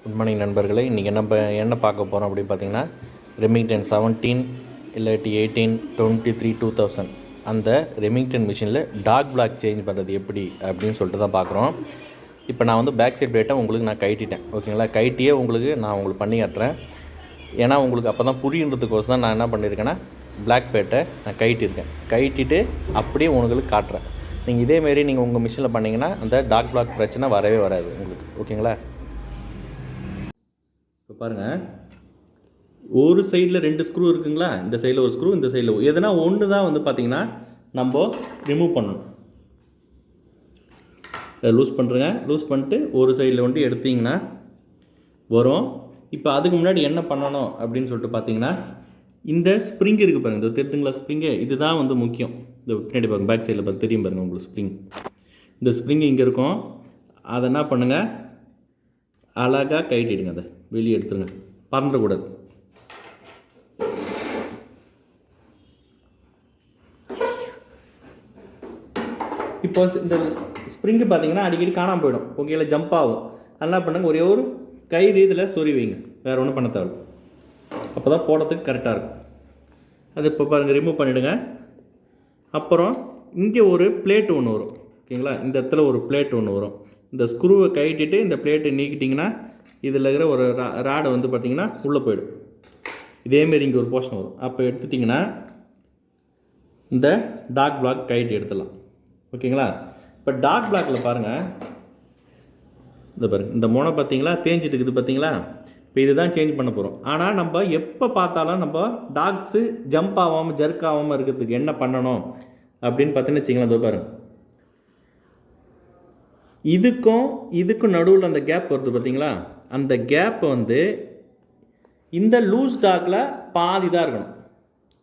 Good morning நண்பர்களே. இன்றைக்கி என்ன பார்க்க போகிறோம் அப்படின்னு பார்த்தீங்கன்னா, ரெமிங்டன் 17 இல்லாட்டி 18 23 2000 அந்த ரெமிங்டன் மிஷினில் டாக் பிளாக் சேஞ்ச் பண்ணுறது எப்படி அப்படின்னு சொல்லிட்டு தான் பார்க்குறோம். இப்போ நான் வந்து பேக் சைட் பிளேட்டை உங்களுக்கு நான் கட்டிட்டேன், ஓகேங்களா. கைட்டியே உங்களுக்கு பண்ணி காட்டுறேன். ஏன்னா உங்களுக்கு அப்போ தான் புரியுன்றதுக்கோசம் தான் நான் என்ன பண்ணியிருக்கேன்னா பிளாக் பேட்டை நான் கைட்டிட்டு அப்படியே உங்களுக்கு காட்டுறேன். நீங்கள் இதேமாரி நீங்கள் உங்கள் மிஷினில் பண்ணிங்கன்னா அந்த டாக் பிளாக் பிரச்சனை வரவே வராது உங்களுக்கு, ஓகேங்களா. இப்போ பாருங்கள், ஒரு சைடில் 2 ஸ்க்ரூ இருக்குங்களா. இந்த சைடில் ஒரு ஸ்க்ரூ, இந்த சைடில் எதுனா ஒன்று தான் வந்து பார்த்திங்கன்னா நம்ம ரிமூவ் பண்ணணும். அதை லூஸ் பண்ணுறேங்க. லூஸ் பண்ணிட்டு ஒரு சைடில் வந்து எடுத்திங்கன்னா வரும். இப்போ அதுக்கு முன்னாடி என்ன பண்ணணும் அப்படின்னு சொல்லிட்டு பார்த்தீங்கன்னா, இந்த ஸ்ப்ரிங் இருக்குது பாருங்கள், இந்த தெரியுதுங்களா ஸ்ப்ரிங்கு, இதுதான் வந்து முக்கியம். இந்த பின்னாடி பாருங்கள், பேக் சைடில் பார்த்து தெரியும் பாருங்கள் உங்களுக்கு ஸ்ப்ரிங். இந்த ஸ்ப்ரிங் இங்கே இருக்கும். அதை என்ன பண்ணுங்கள், அழகாக கைட்டிடுங்க, அதை வெளியே எடுத்துருங்க, பறந்துடக்கூடாது. இப்போ இந்த ஸ்ப்ரிங்கு பார்த்தீங்கன்னா அடிக்கடி காணாமல் போயிடும், ஓகேங்களா, ஜம்ப் ஆகும். என்ன பண்ணுங்கள், ஒரே ஒரு கயிறு இதில் சொறி வைங்க, வேறு ஒன்றும் பண்ண தேவை. அப்போ தான் போடுறதுக்கு கரெக்டாக இருக்கும். அது இப்போ பாருங்கள், ரிமூவ் பண்ணிவிடுங்க. அப்புறம் இங்கே ஒரு பிளேட் ஒன்று வரும், ஓகேங்களா. இந்த இடத்துல ஒரு பிளேட் ஒன்று வரும். இந்த ஸ்க்ரூவை கைட்டிட்டு இந்த பிளேட்டை நீக்கிட்டிங்கன்னா இதில் இருக்கிற ஒரு ராடை வந்து பார்த்திங்கன்னா உள்ளே போயிடும். இதேமாரி இங்கே ஒரு போர்ஷன் வரும். அப்போ எடுத்துட்டிங்கன்னா இந்த டாக் பிளாக் கைட்டி எடுத்துடலாம், ஓகேங்களா. இப்போ டாக் பிளாக்கில் பாருங்கள், இந்த பாருங்கள், இந்த முனை பார்த்தீங்களா தேஞ்சிட்டு இருக்குது பார்த்தீங்களா. இப்போ இதுதான் சேஞ்ச் பண்ண போகிறோம். ஆனால் நம்ம எப்போ பார்த்தாலும் நம்ம டாக்ஸு ஜம்ப் ஆகாமல் ஜர்க் ஆகாமல் இருக்கிறதுக்கு என்ன பண்ணணும் அப்படின்னு பார்த்தீங்கன்னு வச்சிங்களேன். இதோ பாருங்கள், இதுக்கும் நடுவில் அந்த கேப் வருது பார்த்தீங்களா. அந்த கேப் வந்து இந்த லூஸ் டாக்கில் பாதி தான் இருக்கணும்,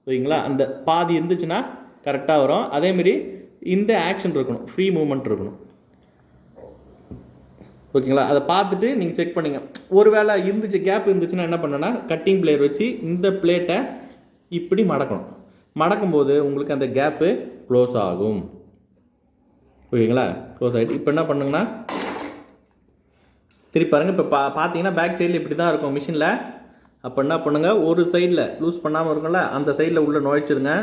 ஓகேங்களா. அந்த பாதி இருந்துச்சுன்னா கரெக்டாக வரும். அதேமாரி இந்த ஆக்ஷன் இருக்கணும், ஃப்ரீ மூமெண்ட் இருக்கணும், ஓகேங்களா. அதை பார்த்துட்டு நீங்கள் செக் பண்ணிங்க. ஒரு வேளை கேப் இருந்துச்சுன்னா என்ன பண்ணணும்னா, கட்டிங் பிளேயர் வச்சு இந்த பிளேட்டை இப்படி மடக்கணும். மடக்கும்போது உங்களுக்கு அந்த கேப்பு க்ளோஸ் ஆகும், ஓகேங்களா. க்ளோஸ் ஆகிட்டு இப்போ என்ன பண்ணுங்கன்னா திருப்பி பாருங்கள். இப்போ பார்த்தீங்கன்னா பேக் சைடில் இப்படி தான் இருக்கும் மிஷினில். அப்போ என்ன பண்ணுங்கள், ஒரு சைடில் லூஸ் பண்ணாமல் இருக்கும்ல, அந்த சைடில் உள்ளே நுழைச்சிருங்க.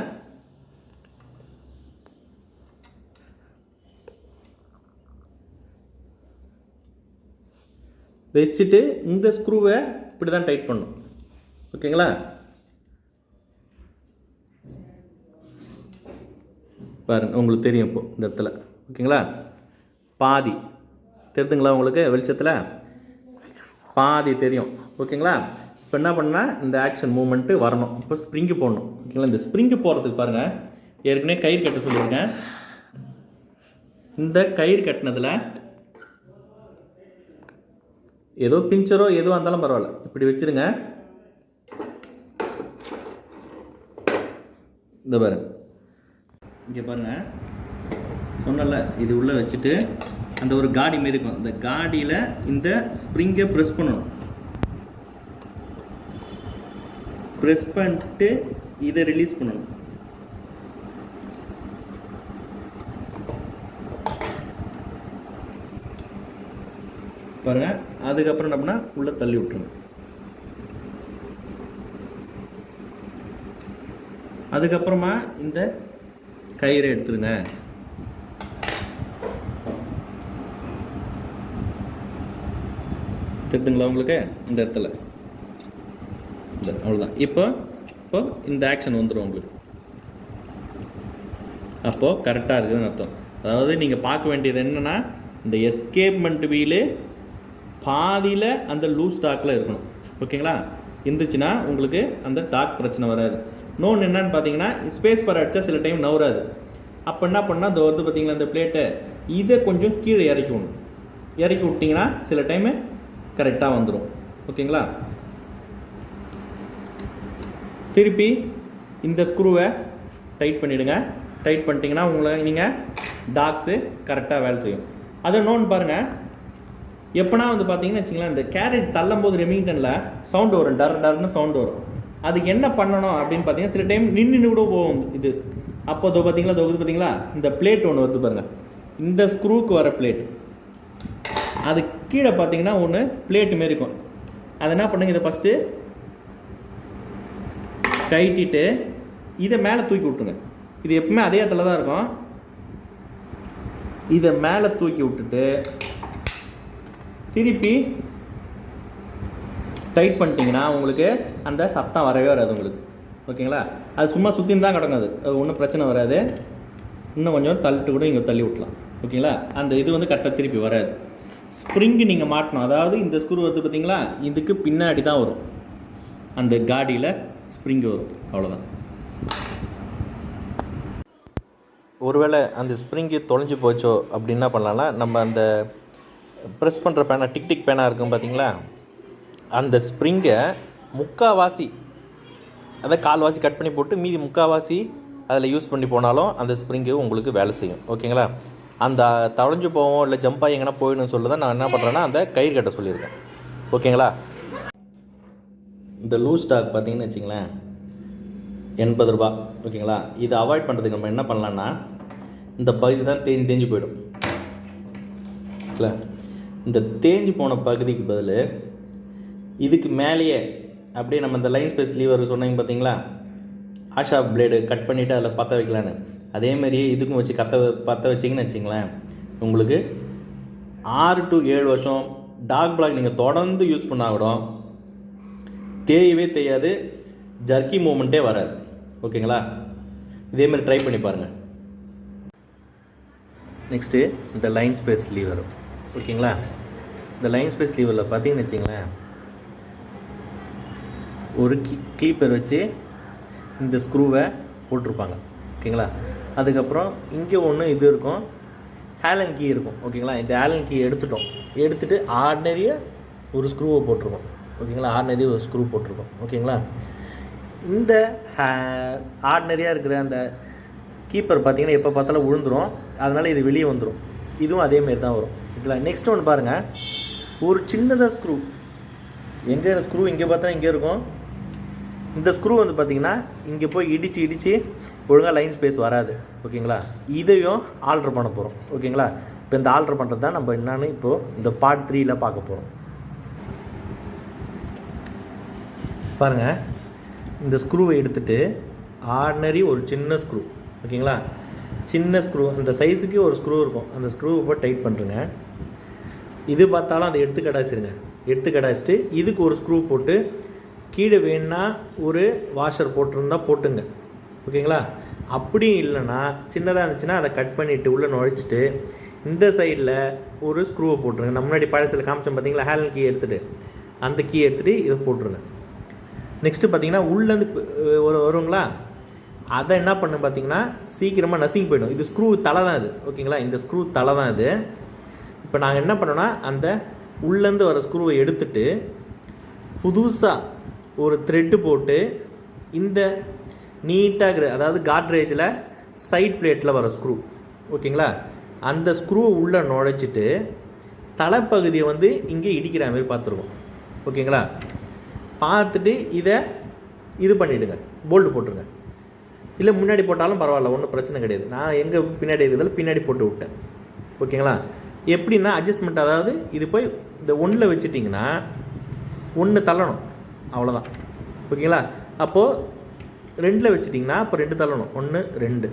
வச்சுட்டு இந்த ஸ்க்ரூவை இப்படி தான் டைட் பண்ணணும், ஓகேங்களா. பாருங்கள், உங்களுக்கு தெரியும் இப்போ இந்த இடத்துல, ஓகேங்களா. பாதி தெரியுதுங்களா உங்களுக்கு, வெளிச்சத்தில் பாதி தெரியும், ஓகேங்களா. இப்போ என்ன பண்ணால் இந்த ஆக்ஷன் மூமெண்ட்டு வரணும். இப்போ ஸ்ப்ரிங்கு போடணும், ஓகேங்களா. இந்த ஸ்ப்ரிங்கு போகிறதுக்கு பாருங்கள், ஏற்கனவே கயிறு கட்ட சொல்லியிருக்கேன். இந்த கயிறு கட்டினதில் ஏதோ பிஞ்சரோ எதுவாக இருந்தாலும் பரவாயில்ல, இப்படி வச்சுருங்க. இந்த பாருங்க, இங்கே பாருங்கள், சொன்னல இது உள்ளே வச்சுட்டு அந்த ஒரு காடி மாரி இருக்கும். இந்த காடியில் இந்த ஸ்ப்ரிங்கை ப்ரெஸ் பண்ணணும். ப்ரெஸ் பண்ணிட்டு இதை ரிலீஸ் பண்ணணும். பாருங்கள், அதுக்கப்புறம் என்ன பண்ணால் உள்ளே தள்ளி விட்டுருங்க. அதுக்கப்புறமா இந்த கயிறை எடுத்துருங்க. தெரியுதுங்களா உங்களுக்கு இந்த இடத்துல, அவ்வளோதான். இப்போ இந்த ஆக்ஷன் வந்துடும் உங்களுக்கு. அப்போது கரெக்டாக இருக்குதுன்னு அர்த்தம். அதாவது நீங்கள் பார்க்க வேண்டியது என்னென்னா, இந்த எஸ்கேப்மெண்ட் வீலு பாதியில் அந்த லூஸ் டாக்கில் இருக்கணும், ஓகேங்களா. இருந்துச்சுன்னா உங்களுக்கு அந்த டாக் பிரச்சனை வராது. இன்னொன்று என்னன்னு பார்த்தீங்கன்னா, ஸ்பேஸ் பார் அடித்தா சில டைம் நவராது. அப்போ என்ன பண்ணால் இந்த வருது பார்த்தீங்களா இந்த பிளேட்டை, இதை கொஞ்சம் கீழே இறக்கி விட்டிங்கன்னா சில டைமு கரெக்டாக வந்துடும், ஓகேங்களா. திருப்பி இந்த ஸ்க்ரூவை டைட் பண்ணிவிடுங்க. டைட் பண்ணிட்டீங்கன்னா நீங்கள் டாக்ஸு கரெக்டாக வேலை செய்யும். அதை இன்னொன்று பாருங்கள், எப்போனா வந்து பார்த்தீங்கன்னு வச்சிங்களேன், இந்த கேரேஜ் தள்ளும் போது ரெமிங்டனில் சவுண்டு வரும், டர்னு சவுண்டு வரும். அதுக்கு என்ன பண்ணணும் அப்படின்னு பார்த்தீங்கன்னா, சில டைம் நின்று கூட போகும் இது. அப்போ பார்த்தீங்களா இந்த பிளேட் ஒன்று வருது பாருங்கள், இந்த ஸ்க்ரூவுக்கு வர பிளேட், அது கீழே பார்த்தீங்கன்னா ஒன்று பிளேட்டு மாரி இருக்கும். அதை என்ன பண்ணுங்க, இதை ஃபஸ்ட்டு கழட்டிட்டு இதை மேலே தூக்கி விட்டுருங்க. இது எப்பவுமே அதே இடத்துல தான் இருக்கும். இதை மேலே தூக்கி விட்டுட்டு திருப்பி டைட் பண்ணிட்டீங்கன்னா உங்களுக்கு அந்த சத்தம் வரவே வராது உங்களுக்கு. ஓகேங்களா? அது சும்மா சுற்றின்னு தான் கிடக்கும். அது ஒன்றும் பிரச்சனை வராது. இன்னும் கொஞ்சம் தள்ளிட்டு கூட இங்கே தள்ளி விட்டலாம். ஓகேங்களா? அந்த இது வந்து கரெக்டாக திருப்பி வராது. ஸ்ப்ரிங்கு நீங்கள் மாட்டணும். அதாவது இந்த ஸ்க்ரூ வருது பார்த்தீங்களா, இதுக்கு பின்னாடி தான் வரும். அந்த காடியில் ஸ்ப்ரிங்கு வரும். அவ்வளோதான். ஒருவேளை அந்த ஸ்ப்ரிங்கு தொலைஞ்சி போச்சோ அப்படின்னு என்ன பண்ணலான்னா, நம்ம அந்த ப்ரெஸ் பண்ணுற பேனா, டிக் பேனா இருக்கும் பார்த்தீங்களா, அந்த ஸ்ப்ரிங்கை முக்கால்வாசி, அதை கால்வாசி கட் பண்ணி போட்டு மீதி முக்கால்வாசி அதில் யூஸ் பண்ணி போனாலும் அந்த ஸ்ப்ரிங்கு உங்களுக்கு வேலை செய்யும். ஓகேங்களா? அந்த தொலைஞ்சு போவோம் இல்லை ஜம்பாகி எங்கன்னா போயிடணும்னு சொல்லி தான் நான் என்ன பண்ணுறேன்னா அந்த கயிறு கட்ட சொல்லியிருக்கேன். ஓகேங்களா? இந்த லூஸ் ஸ்டாக் பார்த்தீங்கன்னு வச்சிங்களேன், 80 ரூபா. ஓகேங்களா? இதை அவாய்ட் பண்ணுறதுக்கு நம்ம என்ன பண்ணலான்னா, இந்த பகுதி தான் தேஞ்சு போயிடும். இல்லை, இந்த தேஞ்சு போன பகுதிக்கு பதில் இதுக்கு மேலேயே அப்படியே நம்ம இந்த லைன் ஸ்பேஸ் லீவர் சொன்னீங்க பார்த்தீங்களா, ஆஷா பிளேடு கட் பண்ணிவிட்டு அதில் பற்ற வைக்கலான்னு, அதேமாதிரியே இதுக்கும் வச்சு பற்ற வச்சிங்கன்னு வச்சிங்களேன், உங்களுக்கு 6 to 7 வருஷம் டார்க் பிளாக் நீங்கள் தொடர்ந்து யூஸ் பண்ணால் கூட தேயவே தேயாது, ஜர்க்கி மூமெண்ட்டே வராது. ஓகேங்களா? இதேமாதிரி ட்ரை பண்ணி பாருங்கள். நெக்ஸ்ட்டு இந்த லைன் ஸ்பேஸ் லீவர். ஓகேங்களா? இந்த லைன் ஸ்பேஸ் லீவரில் பார்த்தீங்கன்னு வச்சிங்களேன், ஒரு கிளீப்பர் வச்சு இந்த ஸ்க்ரூவை போட்டிருப்பாங்க. ஓகேங்களா? அதுக்கப்புறம் இங்கே ஒன்று இது இருக்கும், ஆலன் கீ இருக்கும். ஓகேங்களா? இந்த ஆலன் கீ எடுத்துகிட்டு ஆர்டினரியாக ஒரு ஸ்க்ரூவை போட்டிருக்கோம். ஓகேங்களா? ஆர்டினரியாக ஒரு ஸ்க்ரூ போட்டிருக்கோம். ஓகேங்களா? இந்த ஆர்டினரியாக இருக்கிற அந்த கீப்பர் பார்த்திங்கன்னா எப்போ பார்த்தாலும் விழுந்துடும். அதனால் இது வெளியே வந்துடும். இதுவும் அதேமாரி தான் வரும். ஓகேங்களா? நெக்ஸ்ட் ஒன்று பாருங்கள், ஒரு சின்னதாக ஸ்க்ரூ, எங்கே ஸ்க்ரூ இங்கே பார்த்தா இங்கே இருக்கும். இந்த ஸ்க்ரூ வந்து பார்த்திங்கன்னா இங்கே போய் இடித்து ஒழுங்காக லைன் ஸ்பேஸ் வராது. ஓகேங்களா? இதையும் ஆல்ட்ரு பண்ண போகிறோம். ஓகேங்களா? இப்போ இந்த ஆல்ட்ரு பண்ணுறது தான் நம்ம என்னன்னு இப்போது இந்த பார்ட் 3ல் பார்க்க போகிறோம். பாருங்கள், இந்த ஸ்க்ரூவை எடுத்துகிட்டு ஆர்டினரி ஒரு சின்ன ஸ்க்ரூ. ஓகேங்களா? சின்ன ஸ்க்ரூ, அந்த சைஸுக்கு ஒரு ஸ்க்ரூ இருக்கும். அந்த ஸ்க்ரூவை போட்டு டைட் பண்ணுறங்க. இது பார்த்தாலும் அதை எடுத்து கடாச்சிட்டு இதுக்கு ஒரு ஸ்க்ரூ போட்டு கீழே வேணுன்னா ஒரு வாஷர் போட்டிருந்தால் போட்டுங்க. ஓகேங்களா? அப்படி இல்லைன்னா சின்னதாக இருந்துச்சுன்னா அதை கட் பண்ணிவிட்டு உள்ளே நுழைச்சிட்டு இந்த சைடில் ஒரு ஸ்க்ரூவை போட்டுருங்க. நம்ம முன்னாடி பழசில் காமிச்சோம் பார்த்தீங்களா, ஹேலன் கீ எடுத்துகிட்டு அந்த கீ எடுத்துகிட்டு இதை போட்டுருங்க. நெக்ஸ்ட்டு பார்த்தீங்கன்னா உள்ளேருந்து வருங்களா, அதை என்ன பண்ணு பார்த்தீங்கன்னா சீக்கிரமாக நசுங்கி போயிடும். இது ஸ்க்ரூ தலை தான் இது. ஓகேங்களா? இந்த ஸ்க்ரூ தலை தான் இது. இப்போ நாங்கள் என்ன பண்ணோன்னா அந்த உள்ளேருந்து வர ஸ்க்ரூவை எடுத்துட்டு புதுசாக ஒரு த்ரெட்டு போட்டு இந்த நீட்டாக, அதாவது காட்ரேஜில் சைட் பிளேட்டில் வர ஸ்க்ரூ. ஓகேங்களா? அந்த ஸ்க்ரூவை உள்ளே நுழைச்சிட்டு தலைப்பகுதியை வந்து இங்கே இடிக்கிற மாதிரி பார்த்துருக்கோம். ஓகேங்களா? பார்த்துட்டு இதை இது பண்ணிவிடுங்க, போல்டு போட்டுருங்க. இல்லை முன்னாடி போட்டாலும் பரவாயில்ல, ஒன்றும் பிரச்சனை கிடையாது. நான் எங்கே பின்னாடி இருக்கிறதால பின்னாடி போட்டு விட்டேன். ஓகேங்களா? எப்படின்னா அட்ஜஸ்ட்மெண்ட், அதாவது இது போய் இந்த 1ல் வச்சுட்டிங்கன்னா 1 தள்ளணும், அவ்வளோதான். ஓகேங்களா? அப்போது 2ல் வச்சுட்டிங்கன்னா அப்போ 2 தள்ளணும், 1 2.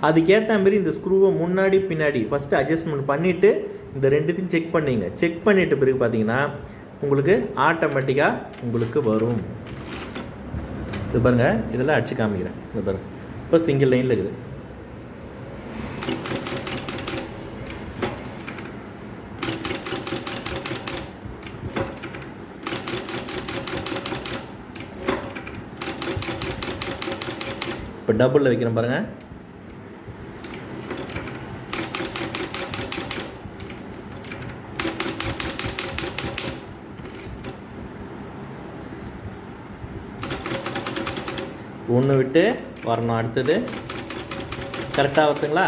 அதுக்கேற்ற மாரி இந்த ஸ்க்ரூவை முன்னாடி பின்னாடி ஃபஸ்ட்டு அட்ஜஸ்ட்மெண்ட் பண்ணிவிட்டு இந்த 2த்தையும் செக் பண்ணிங்க. செக் பண்ணிவிட்ட பிறகு பார்த்தீங்கன்னா உங்களுக்கு ஆட்டோமேட்டிக்காக உங்களுக்கு வரும். இது பாருங்கள், இதெல்லாம் அடிச்சு காமிக்கிறேன். இது பாருங்கள், இப்போ சிங்கிள் லைனில் இருக்குது. இப்போ டபுளில் வைக்கிறேன் பாருங்கள். ஒன்று விட்டு வரணும், அடுத்தது கரெக்டாக வருதுங்களா?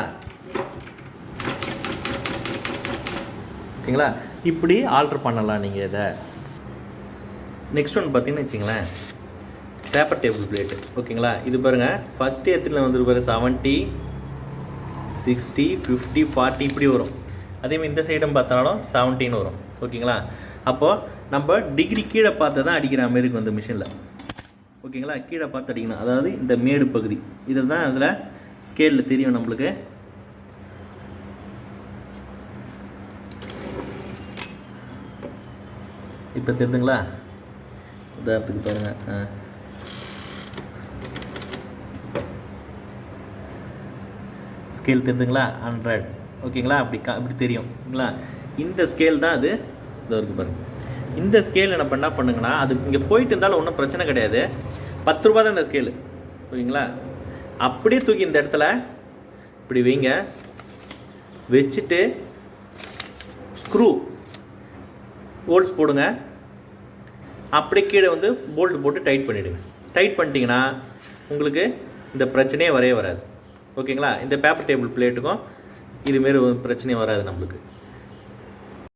ஓகேங்களா? இப்படி ஆல்ட்ரு பண்ணலாம் நீங்கள் இதை. நெக்ஸ்ட் ஒன்று பார்த்தீங்கன்னு வச்சிங்களேன், பேப்பர் டேபிள் பிளேட்டு. ஓகேங்களா? இது பாருங்கள், ஃபஸ்ட்டு எத்தனை வந்துருக்கு பாரு, 70 60 50 40 இப்படி வரும். அதேமாதிரி இந்த சைடும் பார்த்தாலும் 17 வரும். ஓகேங்களா? அப்போது நம்ம டிகிரி கீழே பார்த்து தான் அடிக்கிற மாதிரி இருக்கும் இந்த மிஷினில். ஓகேங்களா? கீழே பார்த்து அடிக்கணும். அதாவது இந்த மேடு பகுதி இதை தான் அதில் ஸ்கேலில் தெரியும் நம்மளுக்கு. இப்போ தெரியுதுங்களா? உதாரணத்துக்கு பாருங்கள். ஸ்கேல் தெரியுதுங்களா? 100. ஓகேங்களா? அப்படி தெரியும். ஓகேங்களா? இந்த ஸ்கேல் தான் அது. இதோ இருக்குது பாருங்கள். இந்த ஸ்கேல் என்ன பண்ணுங்கன்னா அது இங்கே போயிட்டு இருந்தாலும் ஒன்றும் பிரச்சனை கிடையாது. 10 ரூபா தான் இந்த ஸ்கேலு. ஓகேங்களா? அப்படியே தூக்கி இந்த இடத்துல இப்படி வைங்க. வச்சுட்டு ஸ்க்ரூ ஹோல்ஸ் போடுங்க. அப்படியே கீழே வந்து போல்ட் போட்டு டைட் பண்ணிவிடுங்க. டைட் பண்ணிட்டீங்கன்னா உங்களுக்கு இந்த பிரச்சனையே வராது. ஓகேங்களா? இந்த பேப்பர் டேபிள் பிளேட்டுக்கும் இதுமாரி பிரச்சனையே வராது நம்மளுக்கு.